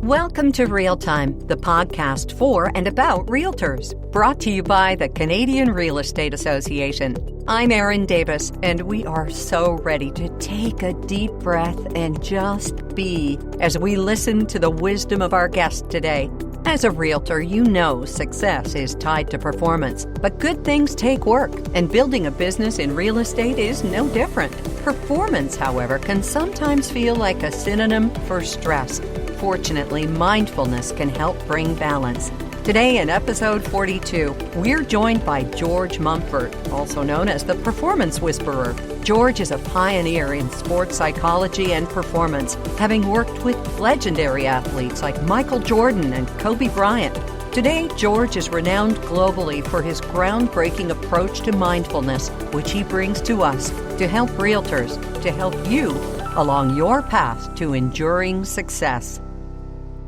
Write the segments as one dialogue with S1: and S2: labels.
S1: Welcome to Real Time, the podcast for and about realtors, brought to you by the Canadian Real Estate Association. I'm Erin Davis, and we are so ready to take a deep breath and just be as we listen to the wisdom of our guest today. As a realtor, you know success is tied to performance, but good things take work, and building a business in real estate is no different. Performance, however, can sometimes feel like a synonym for stress. Fortunately, mindfulness can help bring balance. Today in episode 42, we're joined by George Mumford, also known as the Performance Whisperer. George is a pioneer in sports psychology and performance, having worked with legendary athletes like Michael Jordan and Kobe Bryant. Today, George is renowned globally for his groundbreaking approach to mindfulness, which he brings to us to help realtors, to help you along your path to enduring success.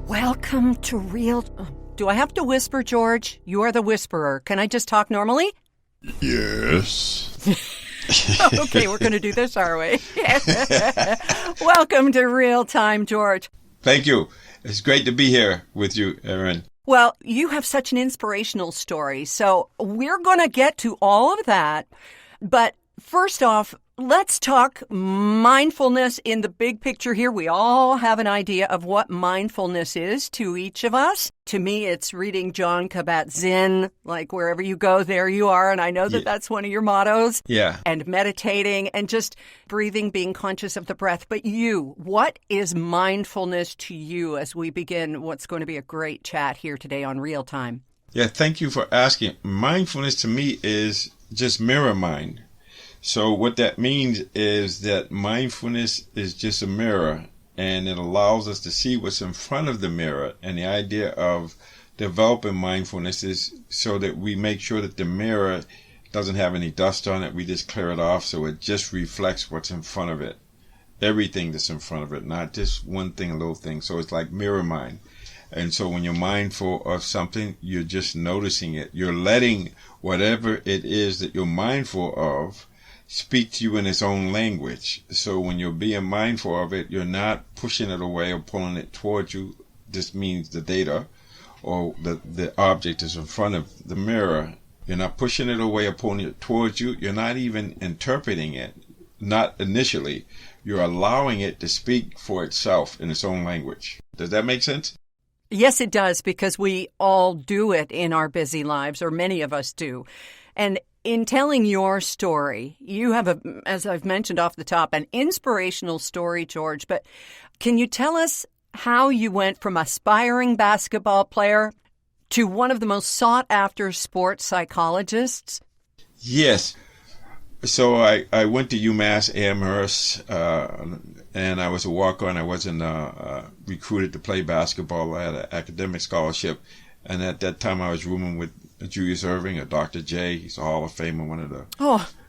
S1: Welcome to Real... Do I have to whisper, George? You are the whisperer. Can I just talk normally?
S2: Yes.
S1: Okay, we're going to do this our way. Welcome to Real Time, George.
S2: Thank you. It's great to be here with you, Erin.
S1: Well, you have such an inspirational story, so we're going to get to all of that. But first off, let's talk mindfulness in the big picture here. We all have an idea of what mindfulness is to each of us. To me, it's reading Jon Kabat-Zinn, like wherever you go, there you are. And I know that that's one of your mottos.
S2: Yeah.
S1: And meditating and just breathing, being conscious of the breath. But you, what is mindfulness to you as we begin what's going to be a great chat here today on Real Time?
S2: Yeah, thank you for asking. Mindfulness to me is just mirror mind. So what that means is that mindfulness is just a mirror, and it allows us to see what's in front of the mirror. And the idea of developing mindfulness is so that we make sure that the mirror doesn't have any dust on it. We just clear it off so it just reflects what's in front of it. Everything that's in front of it, not just one thing, a little thing. So it's like mirror mind. And so when you're mindful of something, you're just noticing it. You're letting whatever it is that you're mindful of speak to you in its own language. So when you're being mindful of it, you're not pushing it away or pulling it towards you. This means the data or the object is in front of the mirror. You're not pushing it away or pulling it towards you. You're not even interpreting it, not initially. You're allowing it to speak for itself in its own language. Does that make sense?
S1: Yes, it does, because we all do it in our busy lives, or many of us do. And in telling your story, you have, as I've mentioned off the top, an inspirational story, George. But can you tell us how you went from aspiring basketball player to one of the most sought-after sports psychologists?
S2: Yes. So I went to UMass Amherst, and I was a walk-on. I wasn't recruited to play basketball. I had an academic scholarship. And at that time, I was rooming with Julius Erving, or Dr. J. He's a Hall of Famer, one of the,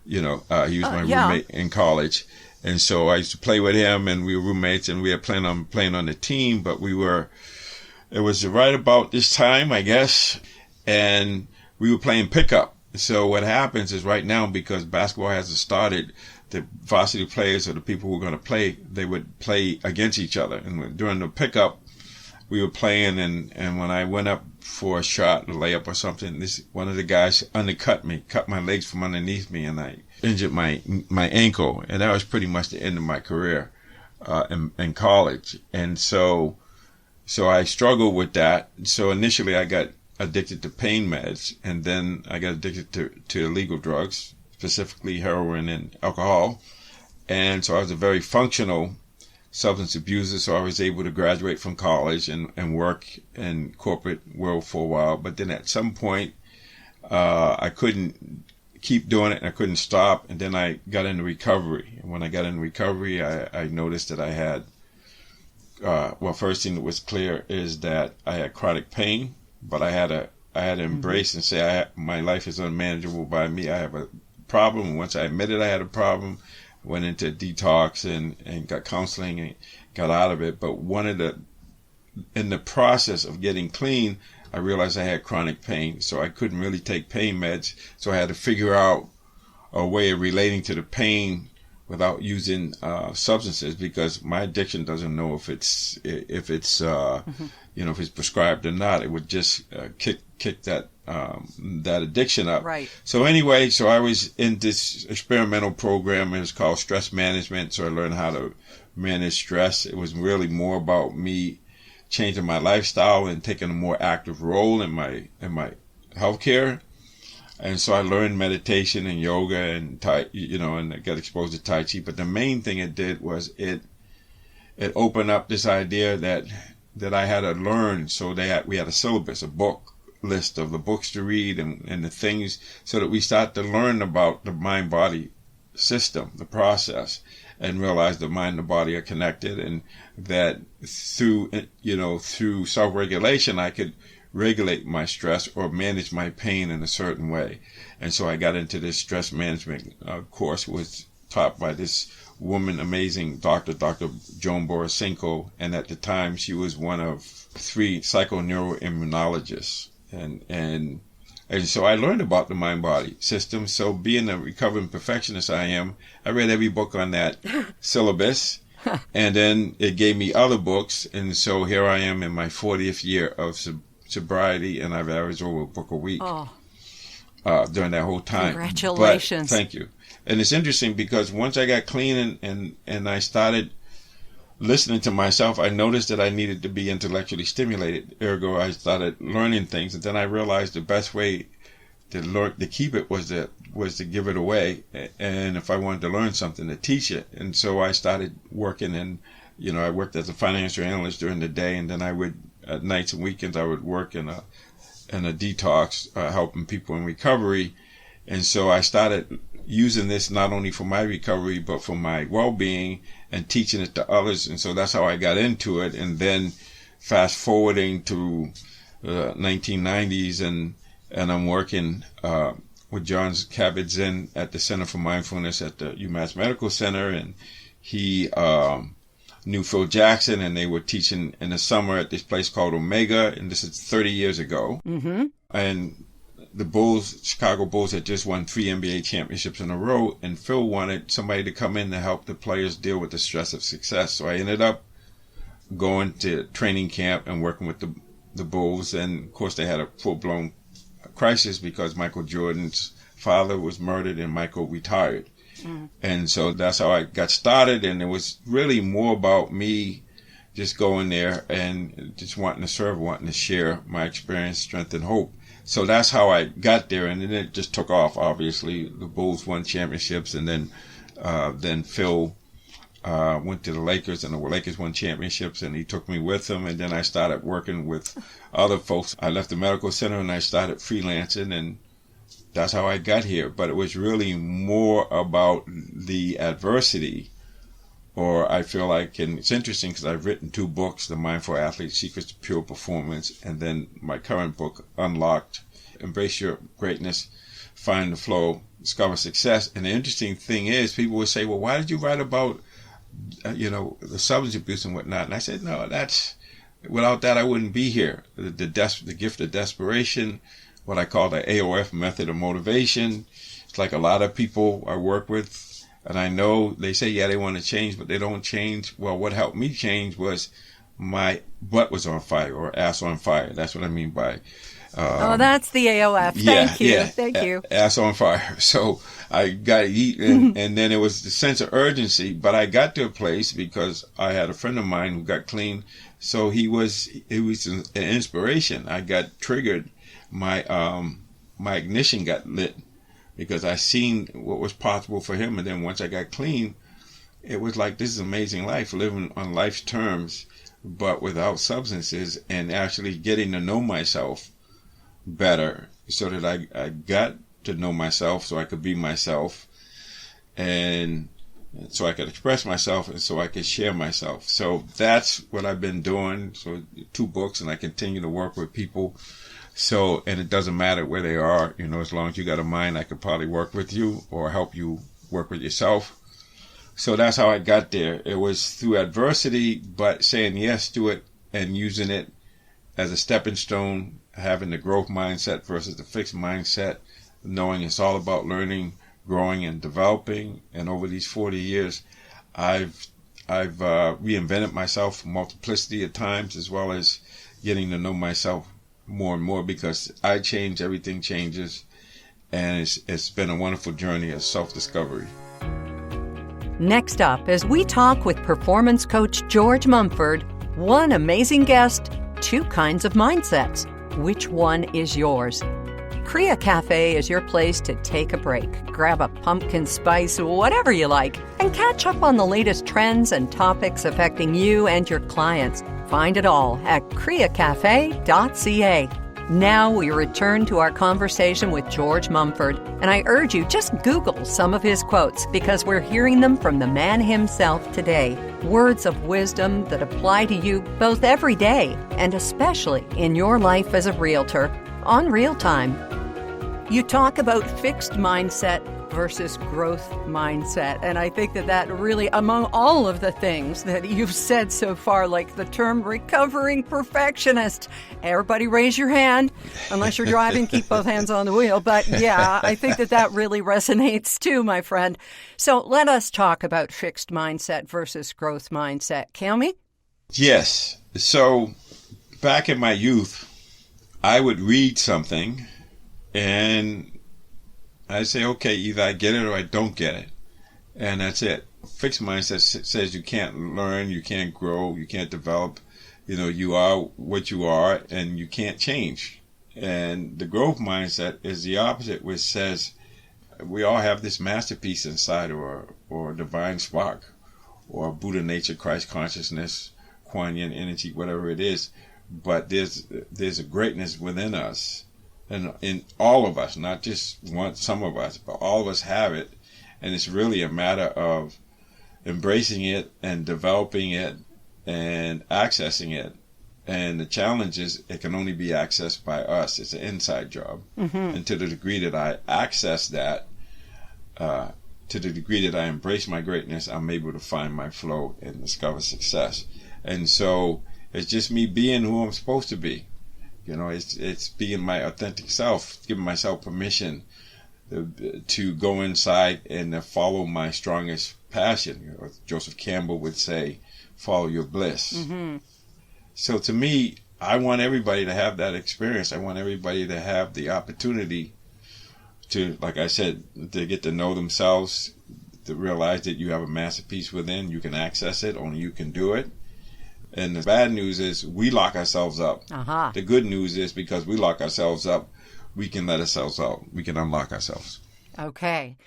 S2: he was my roommate in college. And so I used to play with him, and we were roommates, and we had planned on playing on the team, but it was right about this time, I guess, and we were playing pickup. So what happens is right now, because basketball hasn't started, the varsity players or the people who were going to play, they would play against each other. And during the pickup, we were playing, and when I went up for a shot, a layup or something, one of the guys undercut me, cut my legs from underneath me, and I injured my ankle. And that was pretty much the end of my career in college. And so I struggled with that. So initially I got addicted to pain meds, and then I got addicted to illegal drugs, specifically heroin and alcohol. And so I was a very functional substance abuser, so I was able to graduate from college and work in corporate world for a while. But then at some point, I couldn't keep doing it, and I couldn't stop. And then I got into recovery. And when I got into recovery, I noticed that I had, first thing that was clear is that I had chronic pain, but I had to embrace and say, my life is unmanageable by me. I have a problem. And once I admitted I had a problem, went into detox and got counseling and got out of it. But in the process of getting clean, I realized I had chronic pain, so I couldn't really take pain meds. So I had to figure out a way of relating to the pain without using substances, because my addiction doesn't know if it's if it's prescribed or not. It would just kick that that addiction up.
S1: Right.
S2: So anyway, so I was in this experimental program. It was called stress management. So I learned how to manage stress. It was really more about me changing my lifestyle and taking a more active role in my healthcare. And so I learned meditation and yoga and and I got exposed to Tai Chi. But the main thing it did was it opened up this idea that I had to learn. So we had a syllabus, a book list of the books to read and the things, so that we start to learn about the mind-body system, the process, and realize the mind and the body are connected, and that through self-regulation I could regulate my stress or manage my pain in a certain way. And so I got into this stress management course, was taught by this woman, amazing Dr. Joan Borysenko, and at the time she was one of 3 psychoneuroimmunologists. And so I learned about the mind-body system. So being a recovering perfectionist I am, I read every book on that syllabus, and then it gave me other books. And so here I am in my 40th year of sobriety, and I've averaged over a book a week during that whole time.
S1: Congratulations.
S2: But, thank you. And it's interesting because once I got clean and I started listening to myself, I noticed that I needed to be intellectually stimulated. Ergo, I started learning things, and then I realized the best way to keep it was to give it away. And if I wanted to learn something, to teach it. And so I started working, and I worked as a financial analyst during the day, and then I would at nights and weekends I would work in a detox, helping people in recovery. And so I started using this not only for my recovery, but for my well-being, and teaching it to others. And so that's how I got into it. And then fast forwarding to 1990s, and I'm working with John Kabat-Zinn at the Center for Mindfulness at the UMass Medical Center, and he knew Phil Jackson, and they were teaching in the summer at this place called Omega, and this is 30 years ago.
S1: Mm-hmm.
S2: And the Chicago Bulls had just won 3 NBA championships in a row, and Phil wanted somebody to come in to help the players deal with the stress of success. So I ended up going to training camp and working with the Bulls, and of course they had a full-blown crisis because Michael Jordan's father was murdered and Michael retired. Mm. And so that's how I got started, and it was really more about me just going there and just wanting to serve, wanting to share my experience, strength, and hope. So that's how I got there, and then it just took off. Obviously, the Bulls won championships, and then Phil went to the Lakers, and the Lakers won championships, and he took me with him. And then I started working with other folks. I left the medical center, and I started freelancing, and that's how I got here. But it was really more about the adversity, or I feel like, and it's interesting because I've written 2 books, The Mindful Athlete, Secrets to Pure Performance, and then my current book, Unlocked, Embrace Your Greatness, Find the Flow, Discover Success. And the interesting thing is, people would say, well, why did you write about, the substance abuse and whatnot? And I said, no, without that, I wouldn't be here. The gift of desperation, what I call the AOF method of motivation. It's like a lot of people I work with, and I know they say, yeah, they want to change, but they don't change. Well, what helped me change was my butt was on fire, or ass on fire. That's what I mean by...
S1: that's the AOF. Thank you.
S2: Ass on fire. So I got to eat, and then it was the sense of urgency. But I got to a place because I had a friend of mine who got clean. So it was an inspiration. I got triggered. My ignition got lit, because I seen what was possible for him. And then once I got clean, it was like, this is amazing life, living on life's terms, but without substances, and actually getting to know myself better, so that I got to know myself, so I could be myself, and so I could express myself, and so I could share myself. So that's what I've been doing. So 2 books, and I continue to work with people. So, and it doesn't matter where they are, as long as you got a mind, I could probably work with you or help you work with yourself. So that's how I got there. It was through adversity, but saying yes to it and using it as a stepping stone, having the growth mindset versus the fixed mindset, knowing it's all about learning, growing and developing. And over these 40 years, I've reinvented myself multiplicity of times, as well as getting to know myself more and more, because I change, everything changes, and it's been a wonderful journey of self-discovery.
S1: Next up, as we talk with performance coach George Mumford, one amazing guest, two kinds of mindsets. Which one is yours? Kriya Cafe is your place to take a break, grab a pumpkin spice, whatever you like, and catch up on the latest trends and topics affecting you and your clients. Find it all at kriyacafe.ca. Now we return to our conversation with George Mumford, and I urge you, just Google some of his quotes, because we're hearing them from the man himself today. Words of wisdom that apply to you both every day and especially in your life as a realtor on Real Time. You talk about fixed mindset versus growth mindset. And I think that really, among all of the things that you've said so far, like the term recovering perfectionist, everybody raise your hand. Unless you're driving, keep both hands on the wheel. But yeah, I think that really resonates too, my friend. So let us talk about fixed mindset versus growth mindset. Can we?
S2: Yes. So back in my youth, I would read something and I say, okay, either I get it or I don't get it. And that's it. Fixed mindset says you can't learn, you can't grow, you can't develop. You are what you are and you can't change. And the growth mindset is the opposite, which says we all have this masterpiece inside, or divine spark, or Buddha nature, Christ consciousness, Kuan Yin energy, whatever it is. But there's a greatness within us. And in all of us, not just some of us, but all of us have it. And it's really a matter of embracing it and developing it and accessing it. And the challenge is it can only be accessed by us. It's an inside job. Mm-hmm. And to the degree that I access that, to the degree that I embrace my greatness, I'm able to find my flow and discover success. And so it's just me being who I'm supposed to be. It's being my authentic self, giving myself permission to go inside and to follow my strongest passion. Joseph Campbell would say, follow your bliss. Mm-hmm. So to me, I want everybody to have that experience. I want everybody to have the opportunity to, like I said, to get to know themselves, to realize that you have a masterpiece within. You can access it, only you can do it. And the bad news is we lock ourselves up. Uh-huh. The good news is because we lock ourselves up, we can let ourselves out. We can unlock ourselves.
S1: Okay.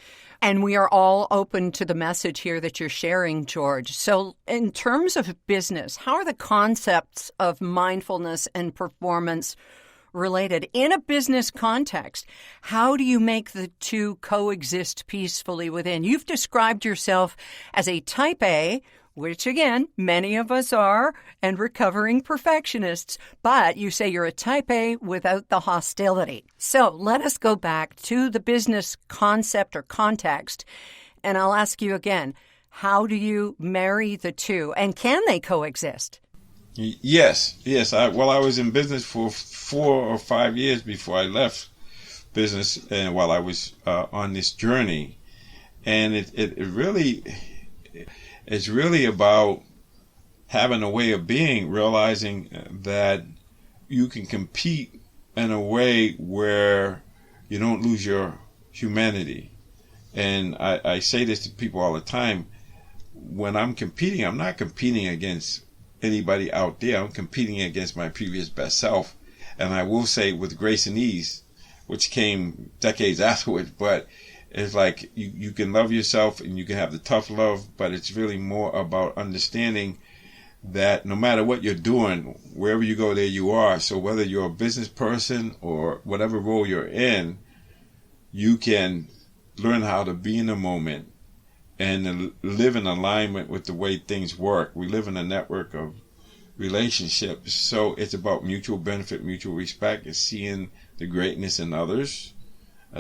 S1: And we are all open to the message here that you're sharing, George. So in terms of business, how are the concepts of mindfulness and performance related in a business context? How do you make the two coexist peacefully within? You've described yourself as a type A, which, again, many of us are, and recovering perfectionists. But you say you're a type A without the hostility. So let us go back to the business concept or context. And I'll ask you again, how do you marry the two? And can they coexist?
S2: Yes. I was in business for 4 or 5 years before I left business, and while I was on this journey. And it's really about having a way of being, realizing that you can compete in a way where you don't lose your humanity. And I say this to people all the time. When I'm competing, I'm not competing against anybody out there. I'm competing against my previous best self. And I will say with grace and ease, which came decades afterwards, but it's like you can love yourself and you can have the tough love, but it's really more about understanding that no matter what you're doing, wherever you go, there you are. So whether you're a business person or whatever role you're in, you can learn how to be in the moment and live in alignment with the way things work. We live in a network of relationships, so it's about mutual benefit, mutual respect, and seeing the greatness in others.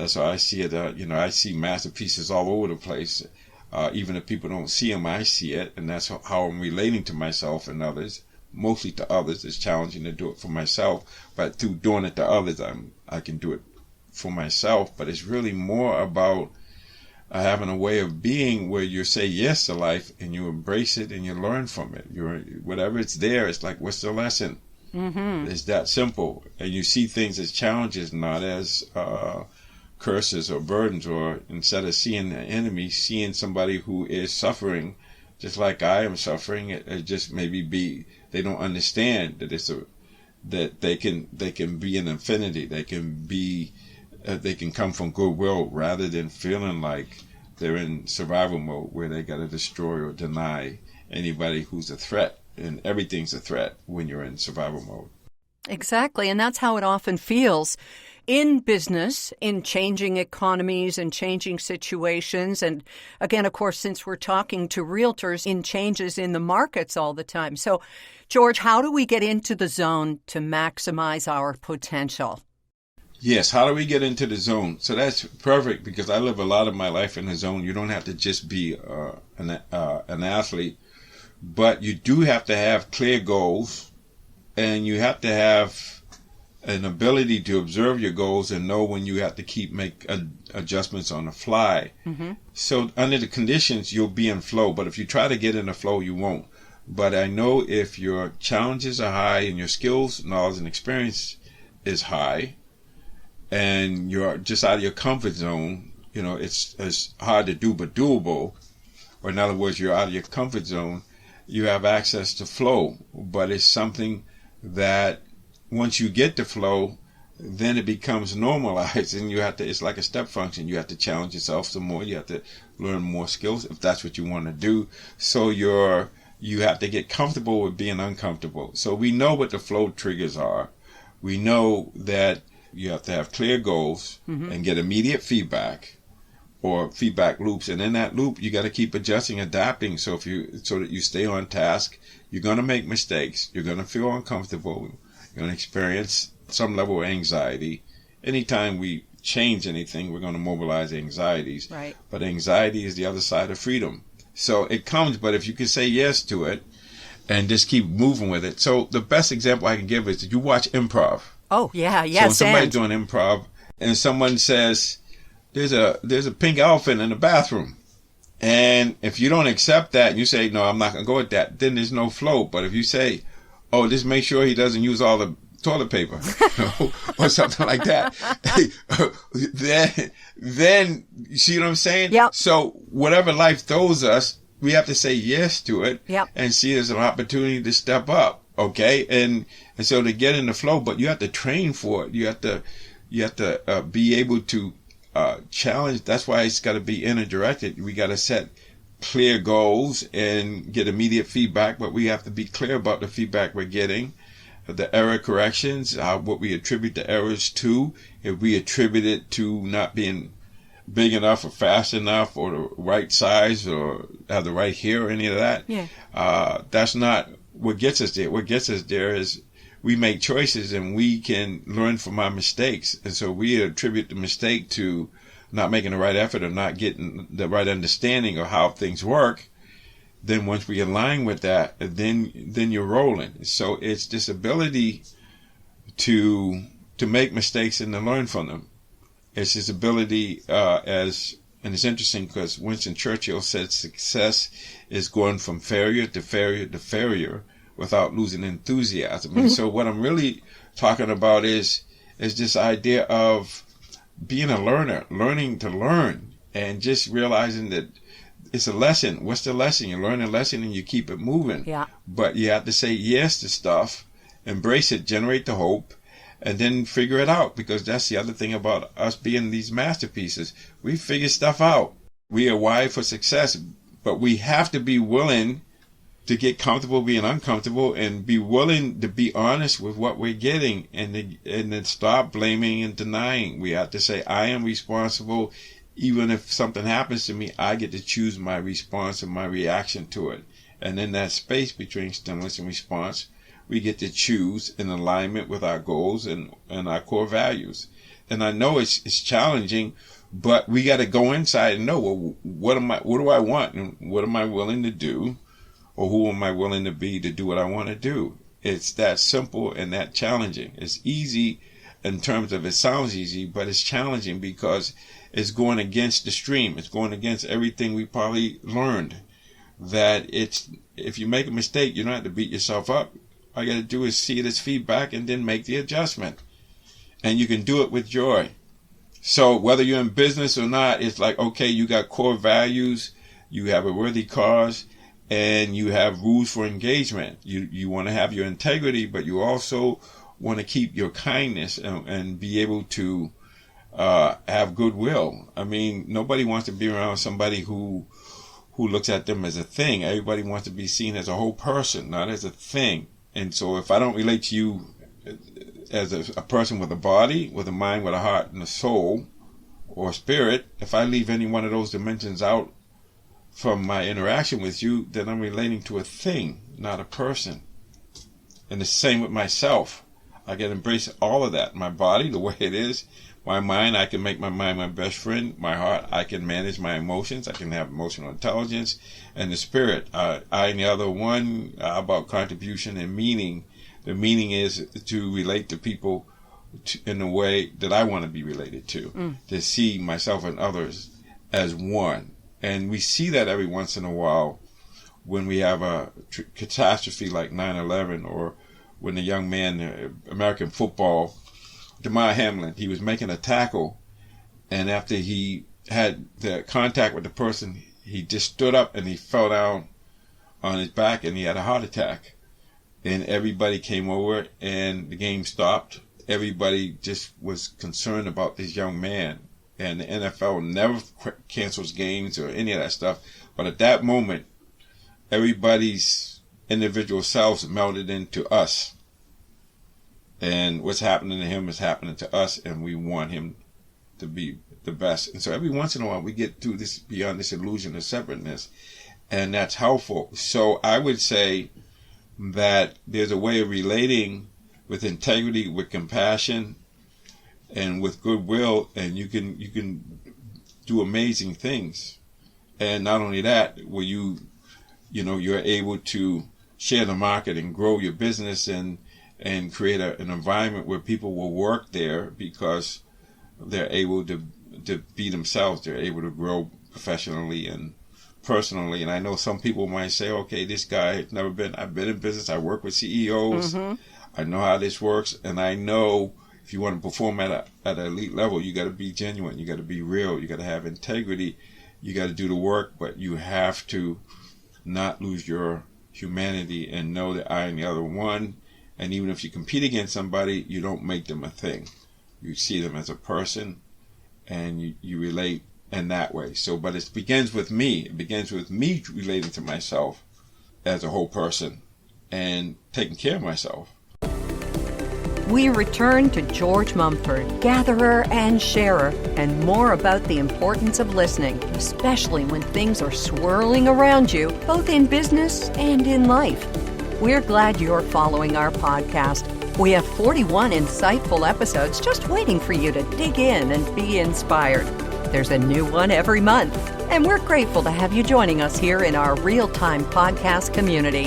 S2: So I see it, I see masterpieces all over the place. Even if people don't see them, I see it, and that's how I'm relating to myself and others. Mostly to others. It's challenging to do it for myself, but through doing it to others, I can do it for myself. But it's really more about having a way of being where you say yes to life and you embrace it and you learn from it. Whatever it's there, it's like, what's the lesson? Mm-hmm. It's that simple. And you see things as challenges, not as curses or burdens, or instead of seeing the enemy, seeing somebody who is suffering just like I am suffering. It just maybe they don't understand that that they can be an infinity. They can come from goodwill rather than feeling like they're in survival mode where they got to destroy or deny anybody who's a threat. And everything's a threat when you're in survival mode.
S1: Exactly. And that's how it often feels in business, in changing economies and changing situations. And again, of course, since we're talking to realtors, in changes in the markets all the time. So, George, how do we get into the zone to maximize our potential?
S2: Yes, how do we get into the zone? So that's perfect, because I live a lot of my life in the zone. You don't have to just be an athlete, but you do have to have clear goals, and you have to have an ability to observe your goals and know when you have to make adjustments on the fly. Mm-hmm. So under the conditions, you'll be in flow, but if you try to get in the flow, you won't. But I know if your challenges are high and your skills, knowledge, and experience is high, and you're just out of your comfort zone, it's hard to do but doable, or in other words, you're out of your comfort zone, you have access to flow. But it's something that once you get to flow, then it becomes normalized, and it's like a step function. You have to challenge yourself some more. You have to learn more skills if that's what you want to do. So you have to get comfortable with being uncomfortable. So we know what the flow triggers are. We know that you have to have clear goals, mm-hmm. and get immediate feedback or feedback loops. And in that loop, you got to keep adjusting, adapting. So that you stay on task. You're going to make mistakes. You're going to feel uncomfortable. You're going to experience some level of anxiety. Anytime we change anything, we're going to mobilize anxieties.
S1: Right.
S2: But anxiety is the other side of freedom. So it comes, but if you can say yes to it and just keep moving with it. So the best example I can give is that you watch improv.
S1: Oh, yeah, yes.
S2: So when somebody's doing improv and someone says, there's a pink elephant in the bathroom. And if you don't accept that and you say, no, I'm not going to go with that, then there's no flow. But if you say, oh, just make sure he doesn't use all the toilet paper, or something like that, then you see what I'm saying?
S1: Yep.
S2: So whatever life throws us, we have to say yes to it.
S1: Yep.
S2: And see it as an opportunity to step up. Okay. And so to get in the flow, but you have to train for it. You have to be able to challenge. That's why it's got to be inner directed. We got to set clear goals and get immediate feedback, but we have to be clear about the feedback we're getting, the error corrections, what we attribute the errors to. If we attribute it to not being big enough or fast enough or the right size or have the right hair or any of that, that's not what gets us there. What gets us there is we make choices and we can learn from our mistakes. And so we attribute the mistake to not making the right effort or not getting the right understanding of how things work. Then once we align with that, then you're rolling. So it's this ability to make mistakes and to learn from them. It's this ability and it's interesting because Winston Churchill said success is going from failure to failure to failure without losing enthusiasm. And so what I'm really talking about is this idea of being a learner, learning to learn, and just realizing that it's a lesson. What's the lesson? You learn a lesson and you keep it moving.
S1: Yeah.
S2: But you have to say yes to stuff, embrace it, generate the hope, and then figure it out. Because that's the other thing about us being these masterpieces. We figure stuff out. We are wired for success, but we have to be willing to get comfortable being uncomfortable and be willing to be honest with what we're getting and then stop blaming and denying. We have to say, I am responsible. Even if something happens to me, I get to choose my response and my reaction to it. And in that space between stimulus and response, we get to choose in alignment with our goals and our core values. And I know it's challenging, but we got to go inside and know, well, what do I want and what am I willing to do? Or who am I willing to be to do what I want to do? It's that simple and that challenging. It's easy in terms of it sounds easy, but it's challenging because it's going against the stream. It's going against everything we probably learned. That if you make a mistake, you don't have to beat yourself up. All you got to do is see it as feedback and then make the adjustment. And you can do it with joy. So whether you're in business or not, it's like, okay, you got core values, you have a worthy cause, and you have rules for engagement. You want to have your integrity, but you also want to keep your kindness and be able to have goodwill. I mean, nobody wants to be around somebody who looks at them as a thing. Everybody wants to be seen as a whole person, not as a thing. And so if I don't relate to you as a person with a body, with a mind, with a heart, and a soul, or spirit, if I leave any one of those dimensions out from my interaction with you, then I'm relating to a thing, not a person. And the same with myself. I can embrace all of that. My body, the way it is. My mind, I can make my mind my best friend. My heart, I can manage my emotions. I can have emotional intelligence. And the spirit, I and the other one, about contribution and meaning. The meaning is to relate to people in the way that I want to be related to. To see myself and others as one. And we see that every once in a while when we have a catastrophe like 9/11, or when the young man, American football, Damar Hamlin, he was making a tackle, and after he had the contact with the person, he just stood up and he fell down on his back and he had a heart attack. And everybody came over and the game stopped. Everybody just was concerned about this young man. And the NFL never cancels games or any of that stuff. But at that moment, everybody's individual selves melded into us. And what's happening to him is happening to us, and we want him to be the best. And so every once in a while, we get through this, beyond this illusion of separateness, and that's helpful. So I would say that there's a way of relating with integrity, with compassion, and with goodwill, and you can do amazing things. And not only that, where you're able to share the market and grow your business and create an environment where people will work there because they're able to be themselves. They're able to grow professionally and personally. And I know some people might say, okay, this guy has never been, I've been in business, I work with CEOs, I know how this works, and I know if you want to perform at an elite level, you got to be genuine, you got to be real, you got to have integrity, you got to do the work, but you have to not lose your humanity and know that I am the other one. And even if you compete against somebody, you don't make them a thing. You see them as a person, and you relate in that way. So, but it begins with me. It begins with me relating to myself as a whole person and taking care of myself.
S1: We return to George Mumford, gatherer and sharer, and more about the importance of listening, especially when things are swirling around you, both in business and in life. We're glad you're following our podcast. We have 41 insightful episodes just waiting for you to dig in and be inspired. There's a new one every month, and we're grateful to have you joining us here in our real-time podcast community.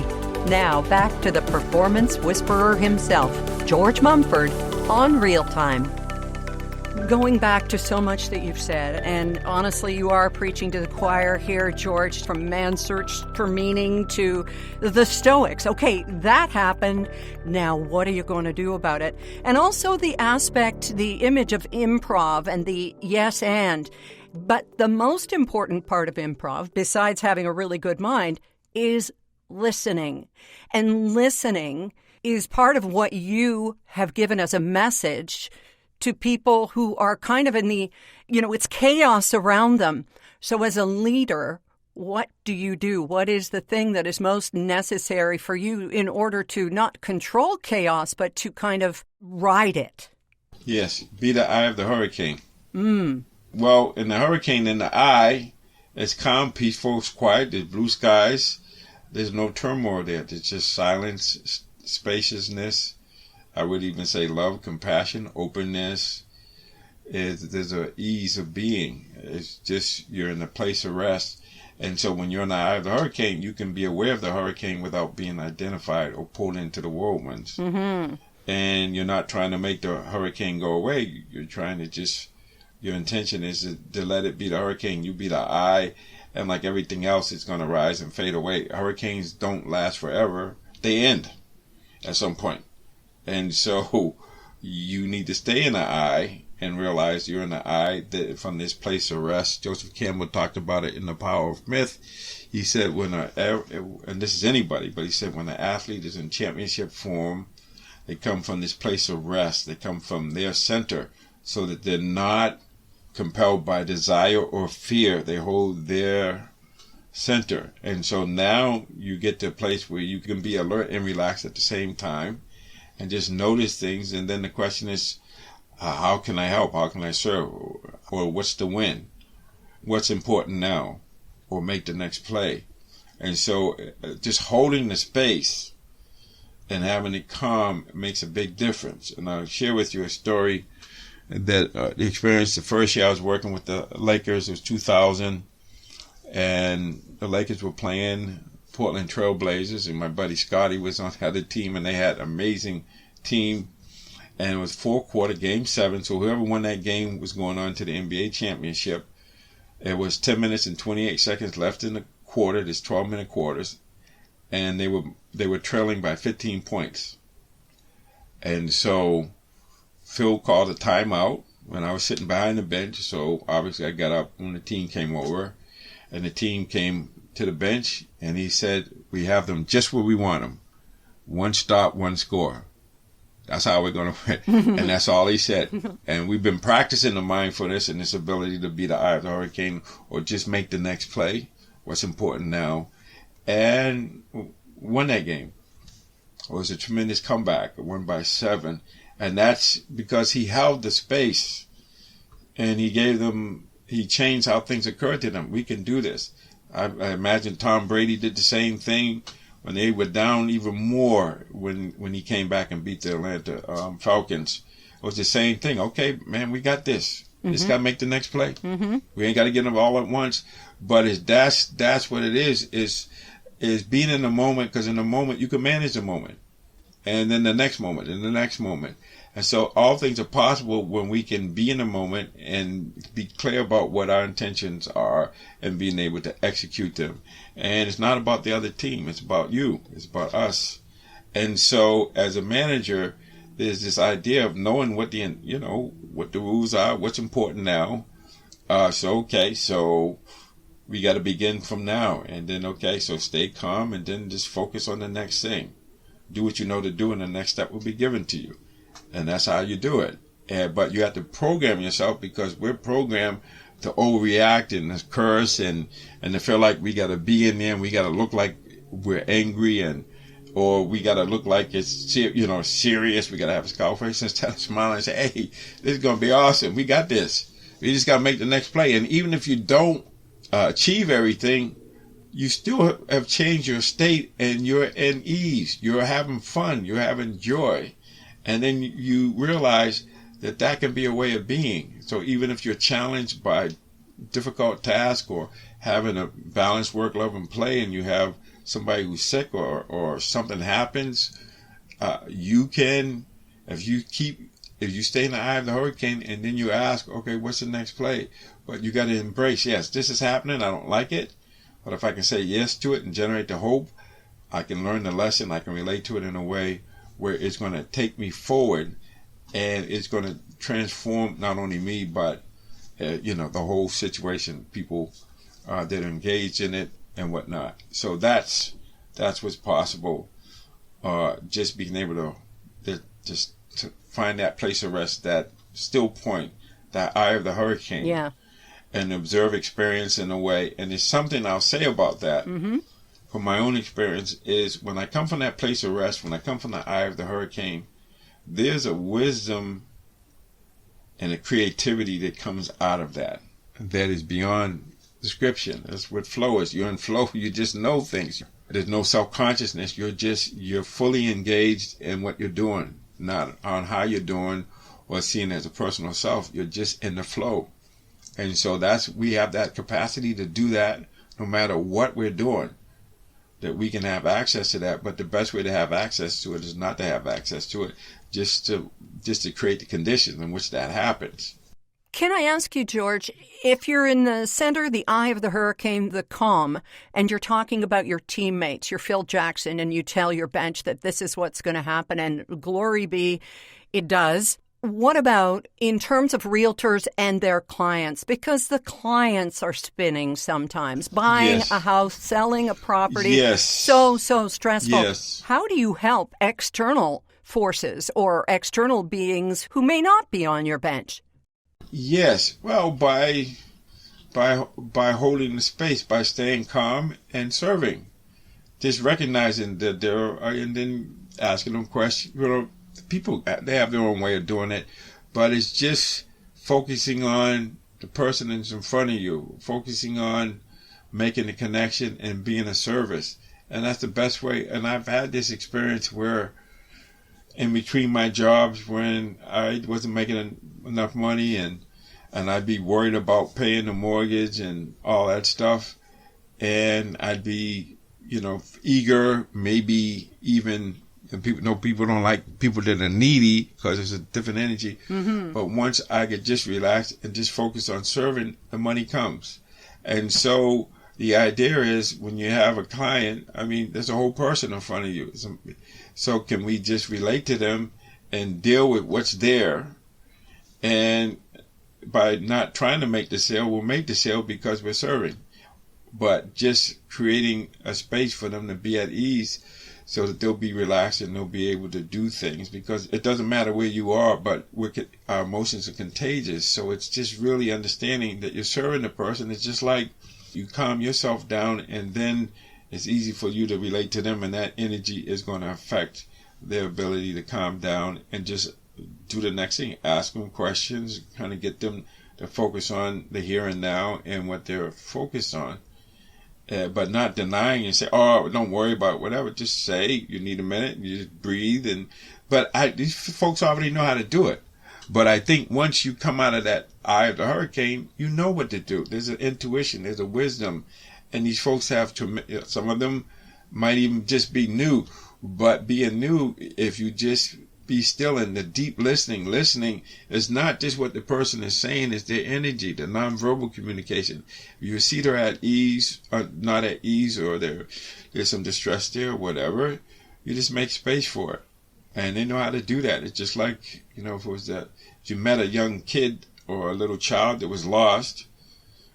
S1: Now, back to the performance whisperer himself, George Mumford, on Real Time. Going back to so much that you've said, and honestly, you are preaching to the choir here, George, from man's search for meaning to the Stoics. Okay, that happened. Now, what are you going to do about it? And also the aspect, the image of improv and the yes and. But the most important part of improv, besides having a really good mind, is listening. And listening is part of what you have given as a message to people who are kind of in the, it's chaos around them. So as a leader, what do you do? What is the thing that is most necessary for you in order to not control chaos, but to kind of ride it?
S2: Yes, be the eye of the hurricane. Well, in the hurricane, in the eye, it's calm, peaceful, it's quiet, there's blue skies, there's no turmoil there. There's just silence, spaciousness. I would even say love, compassion, openness. There's an ease of being. It's just you're in a place of rest. And so when you're in the eye of the hurricane, you can be aware of the hurricane without being identified or pulled into the whirlwinds. and you're not trying to make the hurricane go away. You're trying to just, your intention is to let it be the hurricane. You be the eye, and like everything else, it's going to rise and fade away. Hurricanes don't last forever. They end at some point. And so you need to stay in the eye and realize you're in the eye from this place of rest. Joseph Campbell talked about it in The Power of Myth. He said and this is anybody, but he said when an athlete is in championship form, they come from this place of rest. They come from their center so that they're not compelled by desire or fear. They hold their center. And so now you get to a place where you can be alert and relaxed at the same time and just notice things. And then the question is, how can I help? How can I serve? Or what's the win? What's important now? Or make the next play. And so just holding the space and having it calm makes a big difference. And I'll share with you a story that the experience the first year I was working with the Lakers. It was 2000, and the Lakers were playing Portland Trail Blazers, and my buddy Scotty was on the other team, and they had an amazing team. And it was 4-quarter, game 7. So whoever won that game was going on to the NBA championship. It was 10 minutes and 28 seconds left in the quarter. There's 12-minute quarters, and they were trailing by 15 points. And so Phil called a timeout when I was sitting behind the bench. So obviously I got up when the team came over, and the team came to the bench, and he said, "We have them just where we want them. 1 stop, 1 score. That's how we're going to win." And that's all he said. And we've been practicing the mindfulness and this ability to be the eye of the hurricane or just make the next play, what's important now, and won that game. It was a tremendous comeback. It won by 7. And that's because he held the space and he changed how things occurred to them. We can do this. I imagine Tom Brady did the same thing when they were down even more when he came back and beat the Atlanta Falcons. It was the same thing. Okay, man, we got this. Just got to make the next play. We ain't got to get them all at once. But that's what it is being in the moment, because in the moment you can manage the moment. And then the next moment and the next moment. And so all things are possible when we can be in the moment and be clear about what our intentions are and being able to execute them. And it's not about the other team. It's about you. It's about us. And so as a manager, there's this idea of knowing what the rules are, what's important now. So we got to begin from now. And then, so stay calm and then just focus on the next thing. Do what you know to do, and the next step will be given to you. And that's how you do it. But you have to program yourself, because we're programmed to overreact and curse and to feel like we got to be in there and we got to look like we're angry or we got to look like it's serious. We got to have a skull face instead of smiling and say, "Hey, this is going to be awesome. We got this. We just got to make the next play." And even if you don't achieve everything, you still have changed your state and you're in ease. You're having fun. You're having joy. And then you realize that can be a way of being. So even if you're challenged by difficult tasks or having a balanced work, love, and play, and you have somebody who's sick or something happens, you can, if you stay in the eye of the hurricane and then you ask, okay, what's the next play? But you got to embrace, yes, this is happening. I don't like it. But if I can say yes to it and generate the hope, I can learn the lesson. I can relate to it in a way where it's going to take me forward, and it's going to transform not only me, but the whole situation, people that are engaged in it and whatnot. So that's what's possible. Just being able to find that place of rest, that still point, that eye of the hurricane.
S1: Yeah.
S2: And observe experience in a way. And there's something I'll say about that from my own experience is when I come from that place of rest, when I come from the eye of the hurricane, there's a wisdom and a creativity that comes out of that is beyond description. That's what flow is. You're in flow. You just know things. There's no self-consciousness. You're fully engaged in what you're doing, not on how you're doing or seen as a personal self. You're just in the flow. And so we have that capacity to do that no matter what we're doing. that we can have access to that. But the best way to have access to it is not to have access to it, just to create the conditions in which that happens.
S1: Can I ask you, George, if you're in the center, the eye of the hurricane, the calm, and you're talking about your teammates, you're Phil Jackson, and you tell your bench that this is what's going to happen, and glory be, it does. What about in terms of realtors and their clients? Because the clients are spinning sometimes, buying
S2: Yes.
S1: a house, selling a property.
S2: Yes.
S1: So stressful.
S2: Yes.
S1: How do you help external forces or external beings who may not be on your bench?
S2: Yes, well, by holding the space, by staying calm and serving, just recognizing that there are, and then asking them questions. People, they have their own way of doing it, but it's just focusing on the person that's in front of you, focusing on making the connection and being a service, and that's the best way. And I've had this experience where, in between my jobs, when I wasn't making enough money and I'd be worried about paying the mortgage and all that stuff, and I'd be, eager, maybe even, and people don't like people that are needy because it's a different energy. Mm-hmm. But once I could just relax and just focus on serving, the money comes. And so the idea is, when you have a client, there's a whole person in front of you. So can we just relate to them and deal with what's there? And by not trying to make the sale, we'll make the sale because we're serving. But just creating a space for them to be at ease so that they'll be relaxed and they'll be able to do things. Because it doesn't matter where you are, but our emotions are contagious. So it's just really understanding that you're serving the person. It's just like you calm yourself down, and then it's easy for you to relate to them, and that energy is going to affect their ability to calm down and just do the next thing. Ask them questions, kind of get them to focus on the here and now and what they're focused on. But not denying and say, oh, don't worry about whatever. Just say you need a minute, you just breathe. But these folks already know how to do it. But I think once you come out of that eye of the hurricane, you know what to do. There's an intuition, there's a wisdom. And these folks have to, some of them might even just be new. But being new, if you just be still in the deep listening is not just what the person is saying, it's their energy, the nonverbal communication. You see they're at ease, or not at ease, or there's some distress there, or whatever, you just make space for it. And they know how to do that. It's just like, if it was that you met a young kid or a little child that was lost,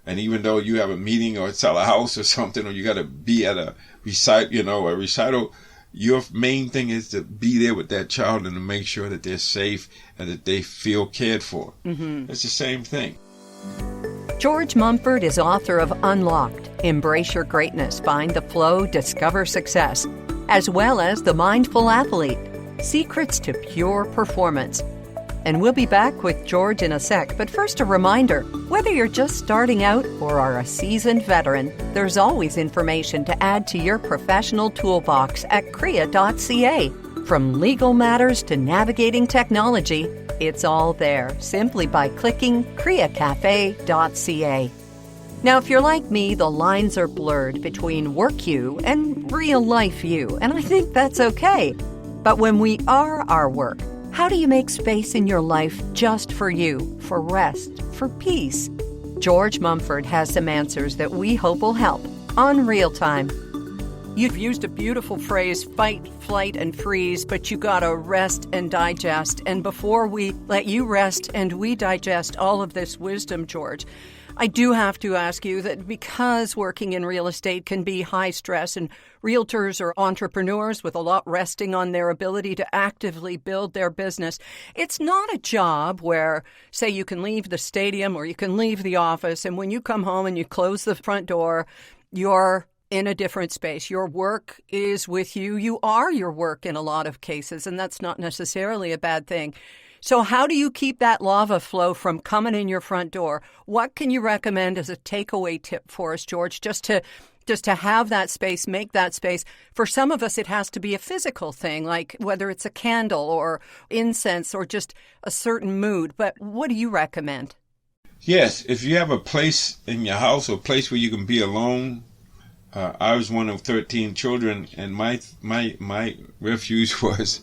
S2: and even though you have a meeting or sell a house or something, or you got to be at a recital, your main thing is to be there with that child and to make sure that they're safe and that they feel cared for. Mm-hmm. It's the same thing.
S1: George Mumford is author of Unlocked, Embrace Your Greatness, Find the Flow, Discover Success, as well as The Mindful Athlete, Secrets to Pure Performance. And we'll be back with George in a sec. But first, a reminder, whether you're just starting out or are a seasoned veteran, there's always information to add to your professional toolbox at CREA.ca. From legal matters to navigating technology, it's all there simply by clicking CREACafe.ca. Now, if you're like me, the lines are blurred between work you and real life you, and I think that's okay. But when we are our work, how do you make space in your life just for you, for rest, for peace? George Mumford has some answers that we hope will help on Real Time. You've used a beautiful phrase, fight, flight, and freeze, but you gotta rest and digest. And before we let you rest and we digest all of this wisdom, George, I do have to ask you that because working in real estate can be high stress, and realtors are entrepreneurs with a lot resting on their ability to actively build their business, it's not a job where, say, you can leave the stadium or you can leave the office, and when you come home and you close the front door, you're in a different space. Your work is with you. You are your work in a lot of cases, and that's not necessarily a bad thing. So how do you keep that lava flow from coming in your front door? What can you recommend as a takeaway tip for us, George, just to have that space, make that space? For some of us, it has to be a physical thing, like whether it's a candle or incense or just a certain mood. But what do you recommend?
S2: Yes, if you have a place in your house or a place where you can be alone, I was one of 13 children, and my refuge was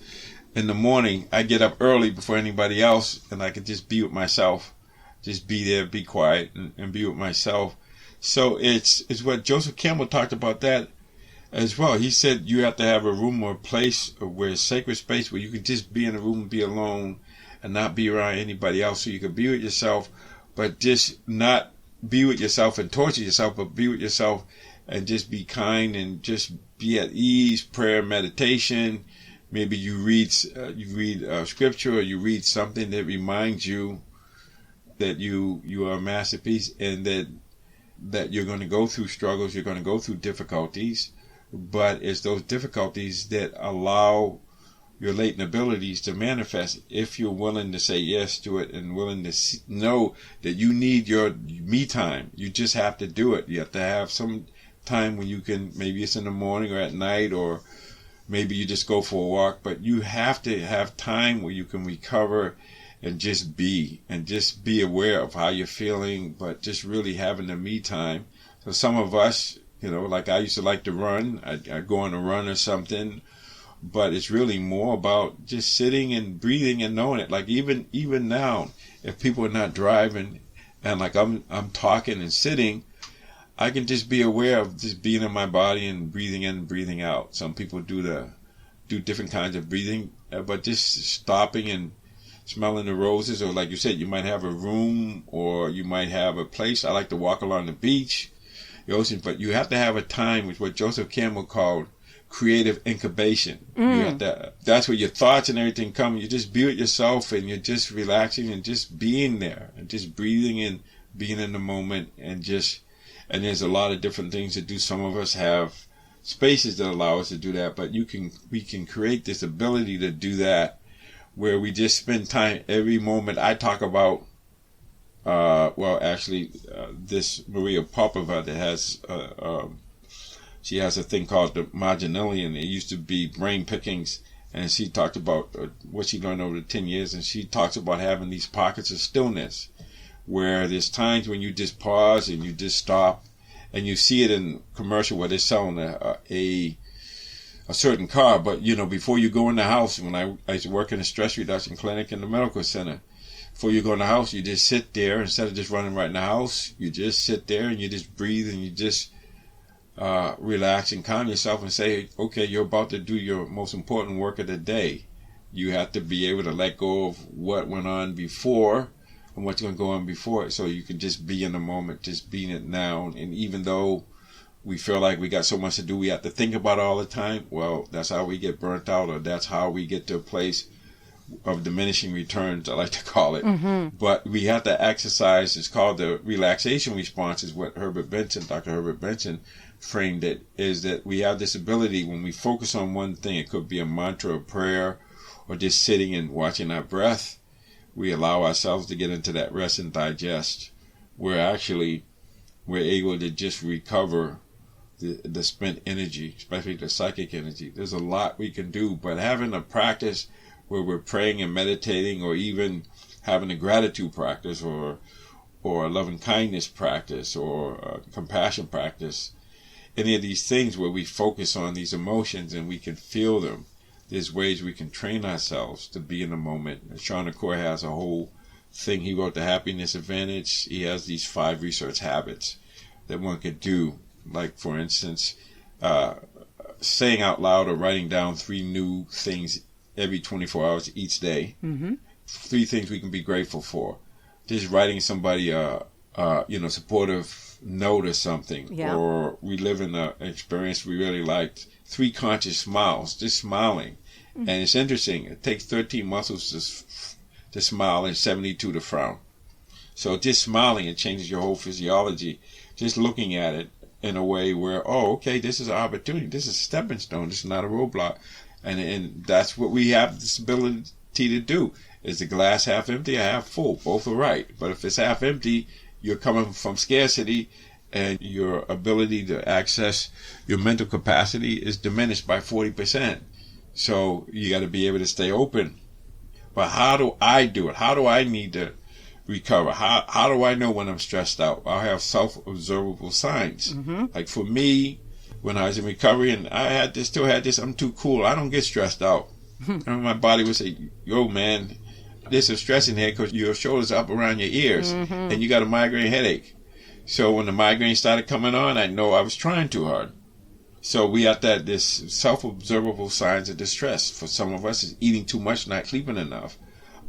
S2: in the morning. I get up early before anybody else, and I could just be with myself, just be there, be quiet, and be with myself. So it's what Joseph Campbell talked about that as well. He said you have to have a room or a place where it's sacred space where you can just be in a room and be alone and not be around anybody else, so you can be with yourself, but just not be with yourself and torture yourself, but be with yourself and just be kind and just be at ease. Prayer, meditation. Maybe you read scripture, or you read something that reminds you that you are a masterpiece, and that you're going to go through struggles, you're going to go through difficulties, but it's those difficulties that allow your latent abilities to manifest if you're willing to say yes to it and willing to know that you need your me time. You just have to do it. You have to have some time when you can, maybe it's in the morning or at night, or maybe you just go for a walk, but you have to have time where you can recover and just be aware of how you're feeling, but just really having the me time. So some of us, like I used to like to run, I'd go on a run or something, but it's really more about just sitting and breathing and knowing it. Like even now, if people are not driving and like I'm talking and sitting, I can just be aware of just being in my body and breathing in and breathing out. Some people do different kinds of breathing, but just stopping and smelling the roses, or like you said, you might have a room or you might have a place. I like to walk along the beach, the ocean, but you have to have a time with what Joseph Campbell called creative incubation. You have to, that's where your thoughts and everything come. You just be with yourself and you're just relaxing and just being there and just breathing and being in the moment, and there's a lot of different things to do. Some of us have spaces that allow us to do that, but we can create this ability to do that where we just spend time every moment. I talk about, this Maria Popova that has, she has a thing called the Marginallian. It used to be brain pickings, and she talked about what she learned over the 10 years, and she talks about having these pockets of stillness where there's times when you just pause and you just stop, and you see it in commercial where they're selling a certain car, but before you go in the house, when I used to work in a stress reduction clinic in the medical center, before you go in the house, you just sit there. Instead of just running right in the house, you just sit there and you just breathe and you just relax and calm yourself and say, okay, you're about to do your most important work of the day. You have to be able to let go of what went on before and what's going to go on before it, so you can just be in the moment, just being it now. And even though we feel like we got so much to do, we have to think about it all the time, well, that's how we get burnt out, or that's how we get to a place of diminishing returns, I like to call it. Mm-hmm. But we have to exercise. It's called the relaxation response, is what Dr. Herbert Benson framed it, is that we have this ability when we focus on one thing. It could be a mantra, a prayer, or just sitting and watching our breath. We allow ourselves to get into that rest and digest. We're able to just recover the spent energy, especially the psychic energy. There's a lot we can do, but having a practice where we're praying and meditating, or even having a gratitude practice, or a loving kindness practice, or a compassion practice, any of these things where we focus on these emotions and we can feel them, there's ways we can train ourselves to be in the moment. And Sean McCoy has a whole thing. He wrote The Happiness Advantage. He has these 5 research habits that one could do. Like, for instance, saying out loud or writing down 3 new things every 24 hours each day. Mm-hmm. 3 things we can be grateful for. Just writing somebody supportive note or something. Yeah. Or reliving an experience we really liked. 3 conscious smiles, just smiling. Mm-hmm. And it's interesting. It takes 13 muscles to smile and 72 to frown. So just smiling, it changes your whole physiology. Just looking at it in a way where, okay, this is an opportunity. This is a stepping stone. This is not a roadblock. And that's what we have this ability to do. Is the glass half empty or half full? Both are right. But if it's half empty, you're coming from scarcity, and your ability to access your mental capacity is diminished by 40%. So you got to be able to stay open. But how do I do it? How do I need to recover? How do I know when I'm stressed out? I have self-observable signs. Mm-hmm. Like for me, when I was in recovery, and I still had this, I'm too cool. I don't get stressed out. And my body would say, yo, man, there's some stress in here because your shoulders are up around your ears, and you got a migraine headache. So when the migraine started coming on, I know I was trying too hard. So we had this self-observable signs of distress. For some of us, it's eating too much, not sleeping enough.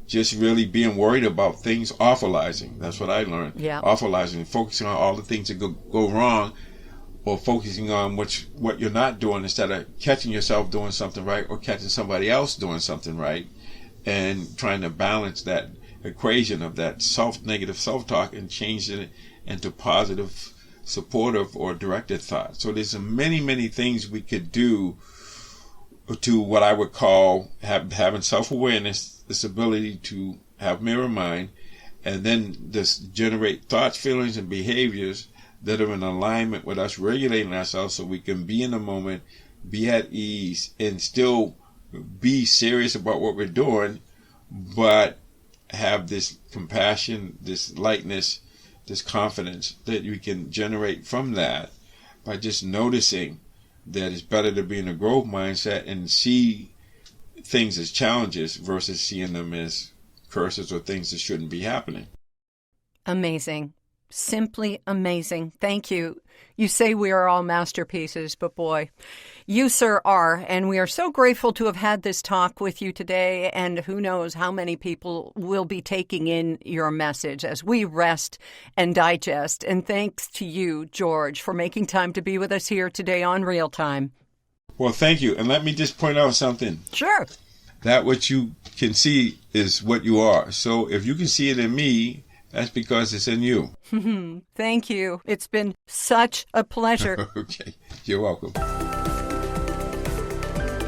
S2: Just really being worried about things, awfulizing. That's what I learned.
S1: Yeah.
S2: Awfulizing, focusing on all the things that go wrong, or focusing on what you're not doing instead of catching yourself doing something right or catching somebody else doing something right, and trying to balance that equation of that negative self-talk and change it into positive, supportive, or directed thought. So there's many, many things we could do to what I would call having self-awareness, this ability to have mirror mind, and then just generate thoughts, feelings, and behaviors that are in alignment with us regulating ourselves so we can be in the moment, be at ease, and still be serious about what we're doing, but have this compassion, this lightness, this confidence that we can generate from that by just noticing that it's better to be in a growth mindset and see things as challenges versus seeing them as curses or things that shouldn't be happening.
S1: Amazing. Simply amazing. Thank you. You say we are all masterpieces, but boy, you, sir, are. And we are so grateful to have had this talk with you today. And who knows how many people will be taking in your message as we rest and digest. And thanks to you, George, for making time to be with us here today on Real Time.
S2: Well, thank you. And let me just point out something.
S1: Sure.
S2: That what you can see is what you are. So if you can see it in me, that's because it's in you.
S1: Thank you. It's been such a pleasure.
S2: Okay. You're welcome.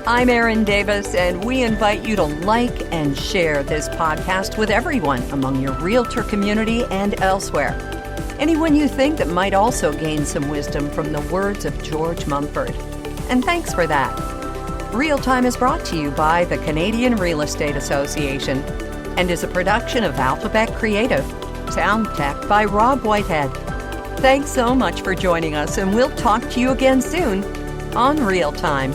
S1: I'm Erin Davis, and we invite you to like and share this podcast with everyone among your realtor community and elsewhere. Anyone you think that might also gain some wisdom from the words of George Mumford. And thanks for that. Real Time is brought to you by the Canadian Real Estate Association and is a production of Alphabet Creative. Sound tech by Rob Whitehead. Thanks so much for joining us, and we'll talk to you again soon on Real Time.